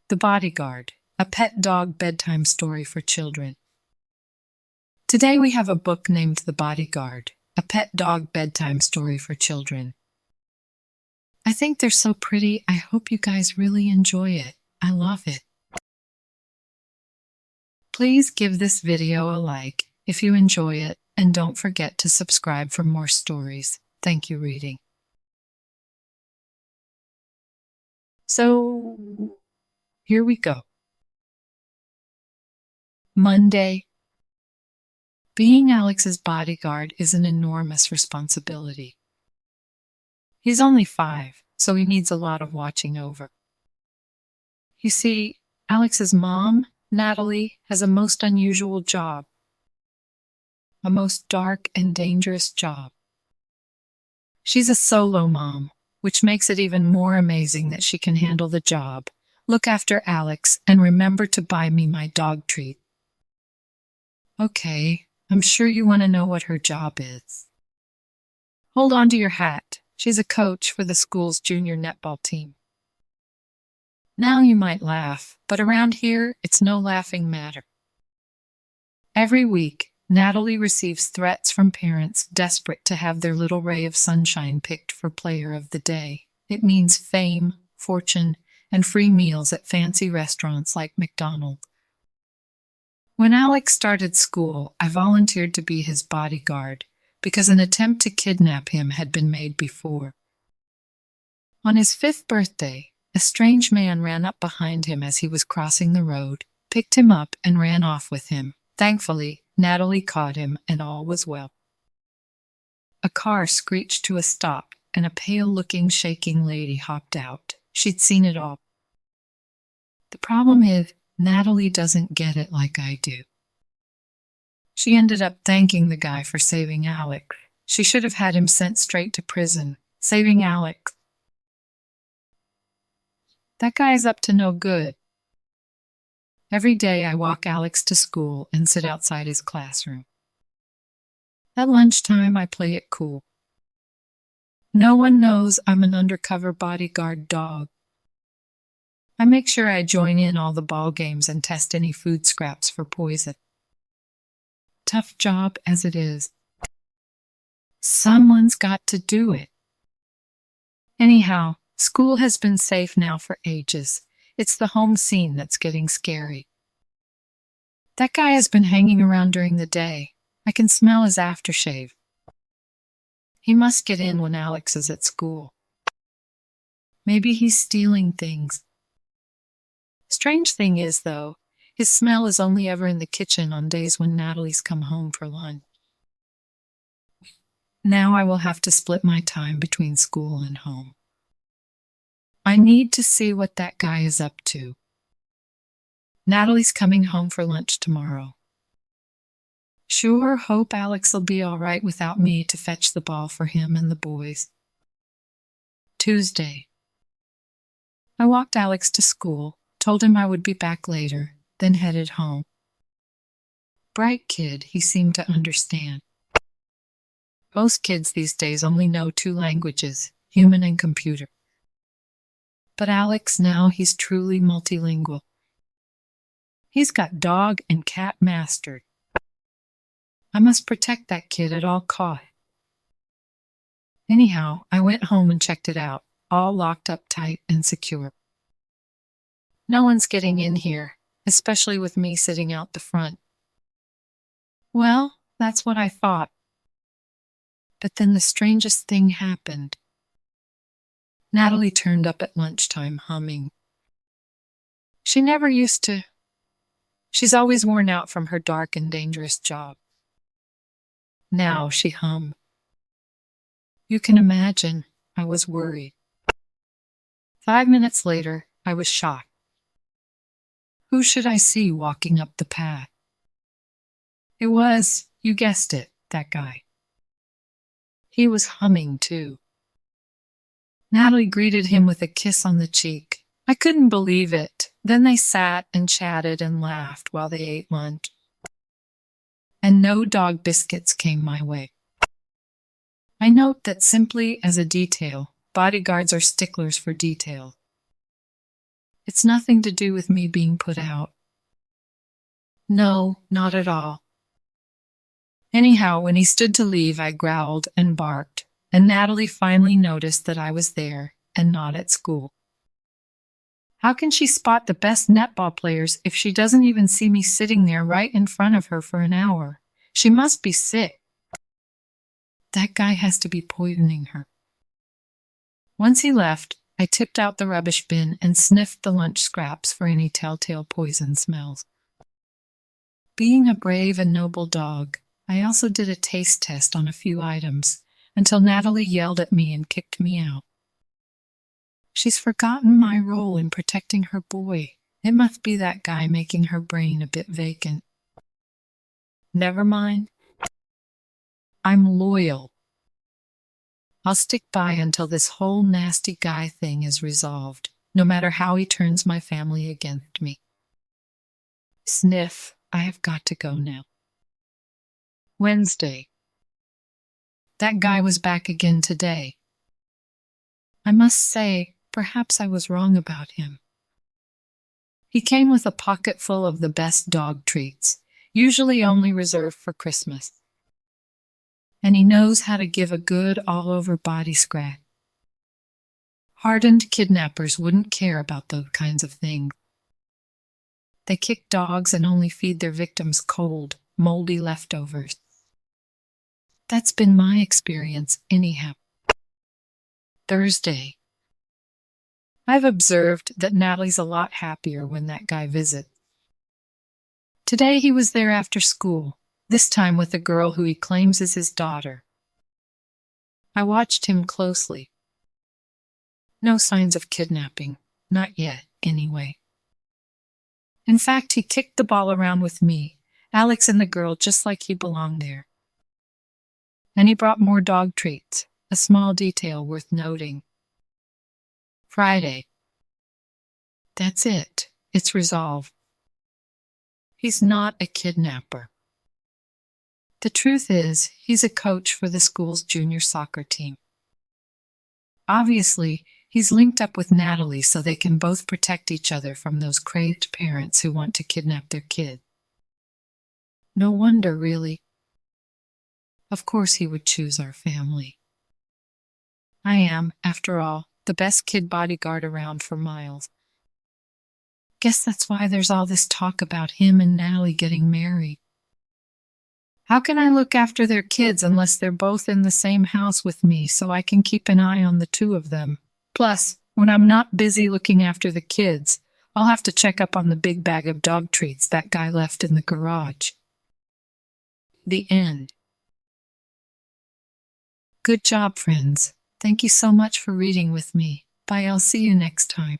The Bodyguard, a pet dog bedtime story for children. Today we have a book named The Bodyguard, a pet dog bedtime story for children. I think they're so pretty. I hope you guys really enjoy it. I love it. Please give this video a like if you enjoy it, and don't forget to subscribe for more stories. Thank you, reading. So, here we go. Monday. Being Alex's bodyguard is an enormous responsibility. He's only 5, so he needs a lot of watching over. You see, Alex's mom, Natalie, has a most unusual job. A most dark and dangerous job. She's a solo mom, which makes it even more amazing that she can handle the job, look after Alex, and remember to buy me my dog treat. Okay, I'm sure you want to know what her job is. Hold on to your hat. She's a coach for the school's junior netball team. Now you might laugh, but around here, it's no laughing matter. Every week, Natalie receives threats from parents desperate to have their little ray of sunshine picked for Player of the Day. It means fame, fortune, and free meals at fancy restaurants like McDonald's. When Alex started school, I volunteered to be his bodyguard because an attempt to kidnap him had been made before. On his 5th birthday, a strange man ran up behind him as he was crossing the road, picked him up, and ran off with him. Thankfully, Natalie caught him, and all was well. A car screeched to a stop, and a pale-looking, shaking lady hopped out. She'd seen it all. The problem is, Natalie doesn't get it like I do. She ended up thanking the guy for saving Alex. She should have had him sent straight to prison. Saving Alex. That guy is up to no good. Every day I walk Alex to school and sit outside his classroom. At lunchtime I play it cool. No one knows I'm an undercover bodyguard dog. I make sure I join in all the ball games and test any food scraps for poison. Tough job as it is. Someone's got to do it. Anyhow, school has been safe now for ages. It's the home scene that's getting scary. That guy has been hanging around during the day. I can smell his aftershave. He must get in when Alex is at school. Maybe he's stealing things. Strange thing is, though, his smell is only ever in the kitchen on days when Natalie's come home for lunch. Now I will have to split my time between school and home. I need to see what that guy is up to. Natalie's coming home for lunch tomorrow. Sure hope Alex will be all right without me to fetch the ball for him and the boys. Tuesday. I walked Alex to school, told him I would be back later, then headed home. Bright kid, he seemed to understand. Most kids these days only know 2 languages, human and computer. But Alex, now he's truly multilingual. He's got dog and cat mastered. I must protect that kid at all costs. Anyhow, I went home and checked it out, all locked up tight and secure. No one's getting in here, especially with me sitting out the front. Well, that's what I thought. But then the strangest thing happened. Natalie turned up at lunchtime humming. She never used to. She's always worn out from her dark and dangerous job. Now she hummed. You can imagine, I was worried. 5 minutes later, I was shocked. Who should I see walking up the path? It was, you guessed it, that guy. He was humming, too. Natalie greeted him with a kiss on the cheek. I couldn't believe it. Then they sat and chatted and laughed while they ate lunch. And no dog biscuits came my way. I note that simply as a detail, bodyguards are sticklers for detail. It's nothing to do with me being put out. No, not at all. Anyhow, when he stood to leave, I growled and barked, and Natalie finally noticed that I was there and not at school. How can she spot the best netball players if she doesn't even see me sitting there right in front of her for an hour? She must be sick. That guy has to be poisoning her. Once he left, I tipped out the rubbish bin and sniffed the lunch scraps for any telltale poison smells. Being a brave and noble dog, I also did a taste test on a few items until Natalie yelled at me and kicked me out. She's forgotten my role in protecting her boy. It must be that guy making her brain a bit vacant. Never mind. I'm loyal. I'll stick by until this whole nasty guy thing is resolved, no matter how he turns my family against me. Sniff, I have got to go now. Wednesday. That guy was back again today. I must say, perhaps I was wrong about him. He came with a pocket full of the best dog treats, usually only reserved for Christmas. And he knows how to give a good all-over body scratch. Hardened kidnappers wouldn't care about those kinds of things. They kick dogs and only feed their victims cold, moldy leftovers. That's been my experience anyhow. Thursday. I've observed that Natalie's a lot happier when that guy visits. Today he was there after school, this time with a girl who he claims is his daughter. I watched him closely. No signs of kidnapping, not yet, anyway. In fact, he kicked the ball around with me, Alex and the girl, just like he belonged there. And he brought more dog treats, a small detail worth noting. Friday. That's it. It's resolved. He's not a kidnapper. The truth is, he's a coach for the school's junior soccer team. Obviously, he's linked up with Natalie so they can both protect each other from those crazed parents who want to kidnap their kid. No wonder, really. Of course he would choose our family. I am, after all, the best kid bodyguard around for miles. Guess that's why there's all this talk about him and Natalie getting married. How can I look after their kids unless they're both in the same house with me so I can keep an eye on the two of them? Plus, when I'm not busy looking after the kids, I'll have to check up on the big bag of dog treats that guy left in the garage. The end. Good job, friends. Thank you so much for reading with me. Bye, I'll see you next time.